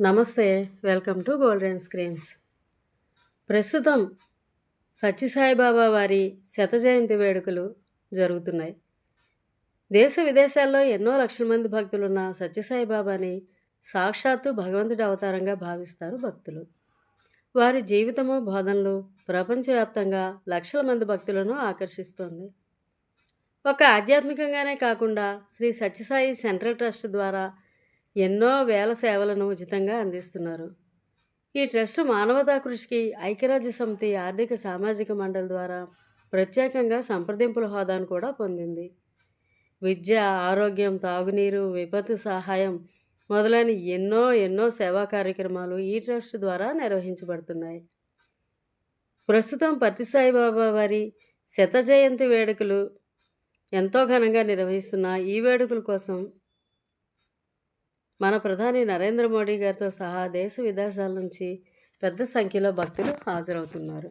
నమస్తే, welcome to golden screens. ప్రస్తుతం సత్యసాయిబాబా వారి శత జయంతి వేడుకలు జరుగుతున్నాయి. దేశ విదేశాల్లో ఎన్నో లక్షల మంది భక్తులున్న సత్యసాయిబాబాని సాక్షాత్తు భగవంతుడి అవతారంగా భావిస్తారు భక్తులు. వారి జీవితము, బోధనలు ప్రపంచవ్యాప్తంగా లక్షల మంది భక్తులను ఆకర్షిస్తోంది. ఒక ఆధ్యాత్మికంగానే కాకుండా శ్రీ సత్యసాయి సెంట్రల్ ట్రస్ట్ ద్వారా ఎన్నో వేల సేవలను ఉచితంగా అందిస్తున్నారు. ఈ ట్రస్ట్ మానవతా కృషికి ఐక్యరాజ్య సమితి ఆర్థిక సామాజిక మండలి ద్వారా ప్రత్యేకంగా సంప్రదింపుల హోదాను కూడా పొందింది. విద్య, ఆరోగ్యం, తాగునీరు, విపత్తు సహాయం మొదలైన ఎన్నో సేవా కార్యక్రమాలు ఈ ట్రస్ట్ ద్వారా నిర్వహించబడుతున్నాయి. ప్రస్తుతం సత్యసాయిబాబా వారి శత జయంతి వేడుకలు ఎంతో ఘనంగా నిర్వహిస్తున్న ఈ వేడుకల కోసం మన ప్రధాని నరేంద్ర మోడీ గారితో సహా దేశ విదేశాల నుంచి పెద్ద సంఖ్యలో భక్తులు హాజరవుతున్నారు.